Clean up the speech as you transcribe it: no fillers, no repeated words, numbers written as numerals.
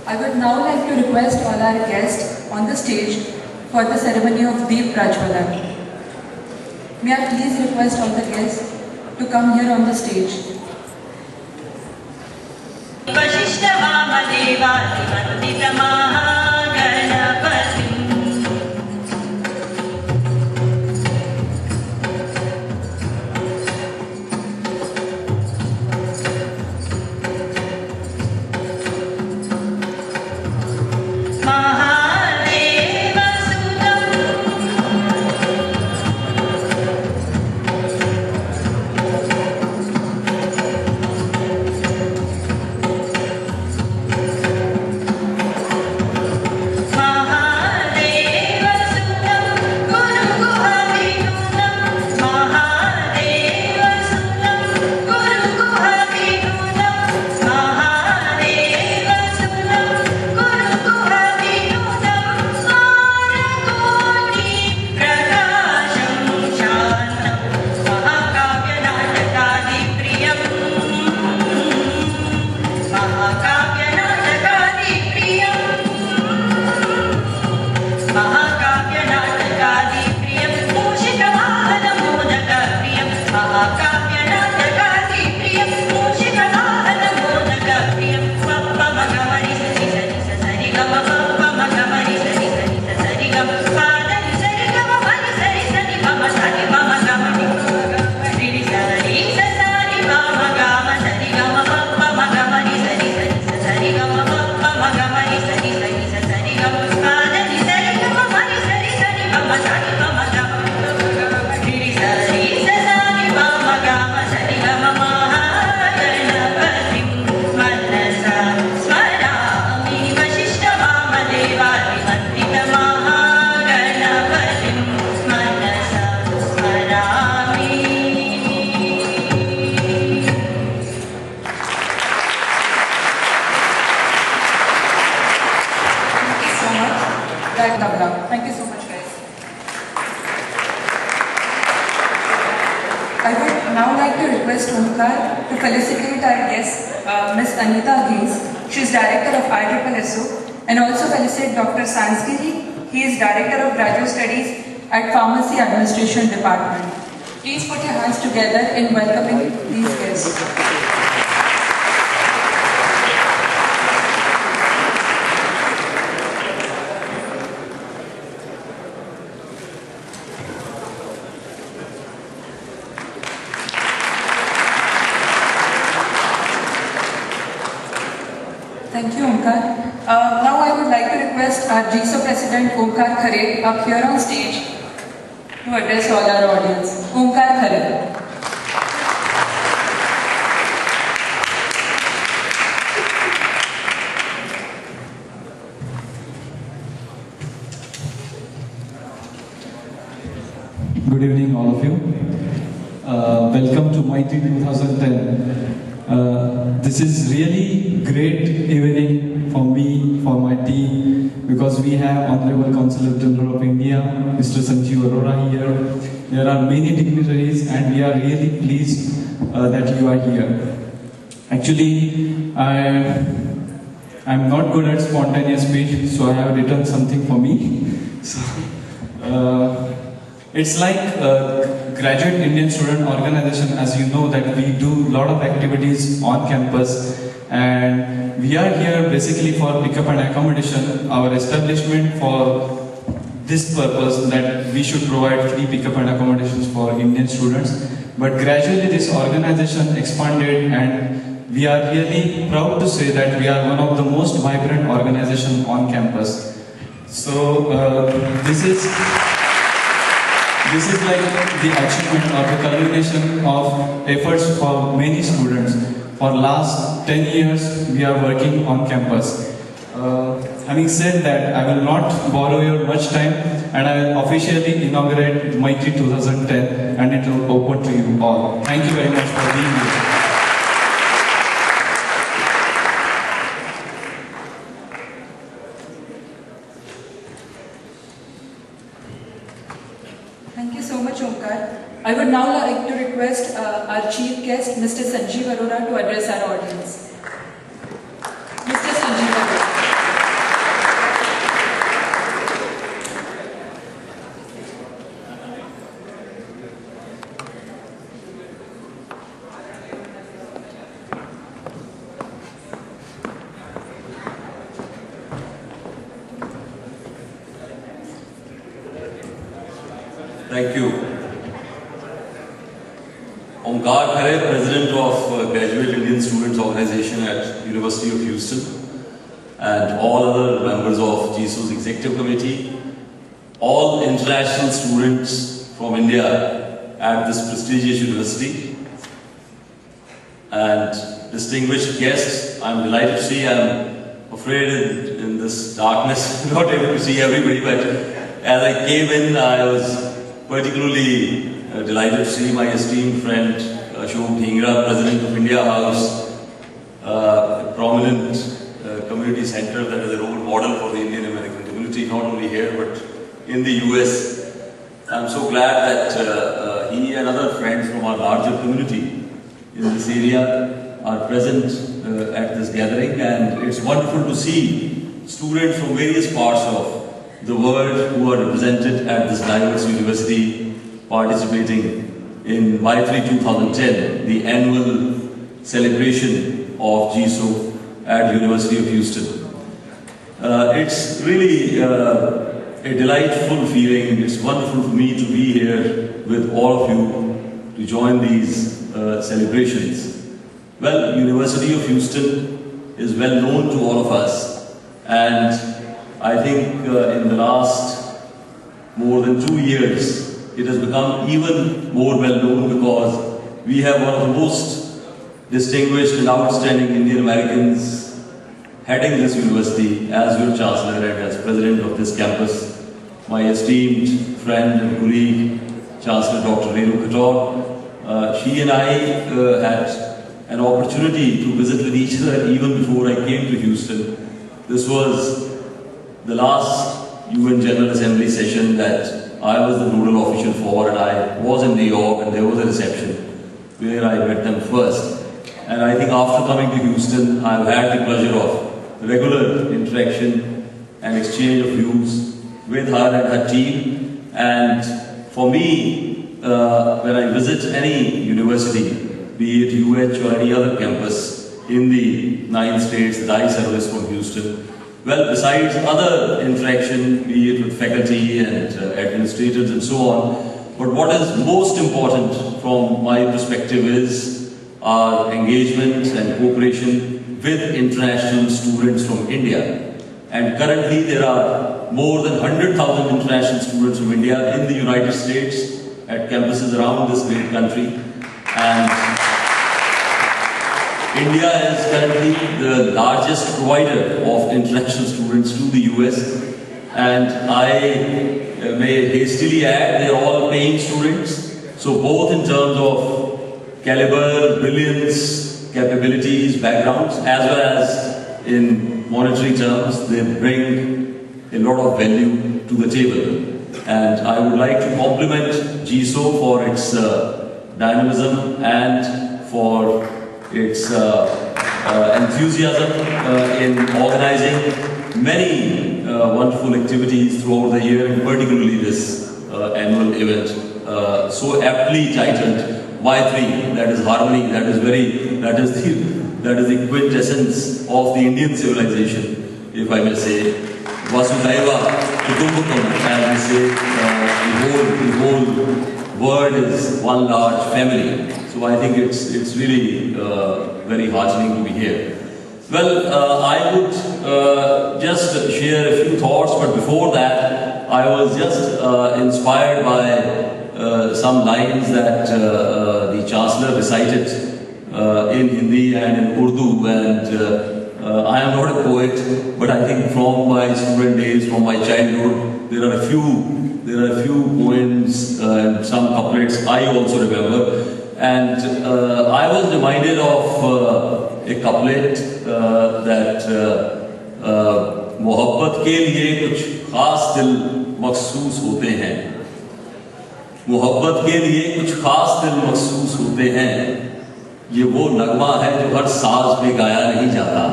I would now like to request all our guests on the stage for the ceremony of Deep Prajwalan. May I please request all the guests to come here on the stage. Thank you so much, guys. I would now like to request Omkar to felicitate our guest, Ms. Anita Gaines. She is Director of ISSO, and also felicitate Dr. Sanskiri. He is Director of Graduate Studies at Pharmacy Administration Department. Please put your hands together in welcoming these guests. Thank you, Omkar. Now I would like to request our Giso President, Omkar Khare, up here on stage to address all our audience. Omkar Khare. Good evening, all of you. Welcome to Maitri 2010. This is really great evening for me, for my team, because we have Honorable Consul General of India, Mr. Sanjeev Arora here. There are many dignitaries, and we are really pleased that you are here. Actually, I'm not good at spontaneous speech, so I have written something for me. So, it's like a graduate Indian student organization. As you know, that we do a lot of activities on campus, and we are here basically for pickup and accommodation. Our establishment for this purpose, that we should provide free pickup and accommodations for Indian students. But gradually this organization expanded, and we are really proud to say that we are one of the most vibrant organizations on campus. So this is like the achievement or the culmination of efforts for many students. For last 10 years, we are working on campus. Having said that, I will not borrow your much time, and I will officially inaugurate Maitri 2010, and it will open to you all. Thank you very much for being here. Thank you so much, Omkar. I would now like to request our chief guest, Mr. Sanjeev Arora, to address our audience. Mr. Sanjeev Arora. Thank you. Omkar Khare, President of Graduate Indian Students Organization at University of Houston, and all other members of Giso's Executive Committee, all international students from India at this prestigious university, and distinguished guests. I'm delighted to see. I'm afraid in this darkness, not able to see everybody, but as I came in, I was particularly delighted to see my esteemed friend Ashok Dhingra, President of India House, a prominent community center that is a role model for the Indian American community, not only here but in the US. I'm so glad that he and other friends from our larger community in this area are present at this gathering, and it's wonderful to see students from various parts of the world who are represented at this diverse university participating in Maitri 2010, the annual celebration of Giso at University of Houston. It's really a delightful feeling. It's wonderful for me to be here with all of you to join these celebrations. Well, University of Houston is well known to all of us, and I think in the last more than 2 years, it has become even more well known because we have one of the most distinguished and outstanding Indian Americans heading this university as your Chancellor and as President of this campus, my esteemed friend and colleague, Chancellor Dr. Renu Kator. She and I had an opportunity to visit with each other even before I came to Houston. This was the last UN General Assembly session that I was the nodal official for, and I was in New York, and there was a reception where I met them first. And I think after coming to Houston, I've had the pleasure of regular interaction and exchange of views with her and her team. And for me, when I visit any university, be it UH or any other campus in the 9 states that I service from Houston, well, besides other interaction, be it with faculty and administrators and so on, but what is most important from my perspective is our engagement and cooperation with international students from India. And currently there are more than 100,000 international students from India in the United States at campuses around this great country. And India is currently the largest provider of international students to the US, and I may hastily add they are all paying students. So both in terms of caliber, brilliance, capabilities, backgrounds, as well as in monetary terms, they bring a lot of value to the table. And I would like to compliment Giso for its dynamism and for its enthusiasm in organizing many wonderful activities throughout the year, and particularly this annual event, so aptly titled Maitri, that is harmony, that is the quintessence of the Indian civilization, if I may say. Vasudhaiva Kutumbakam, as we say, the whole world is one large family. So I think it's really very heartening to be here. Well, I would just share a few thoughts, but before that, I was just inspired by some lines that the Chancellor recited in Hindi and in Urdu, and I am not a poet, but I think from my student days, from my childhood, there are a few poems and some couplets I also remember. And I was reminded of a couplet that मोहब्बत के लिए कुछ खास दिल मखसूस होते हैं, मोहब्बत के लिए कुछ खास दिल मखसूस होते हैं, ये वो नगमा है जो हर साज पे गाया नहीं जाता.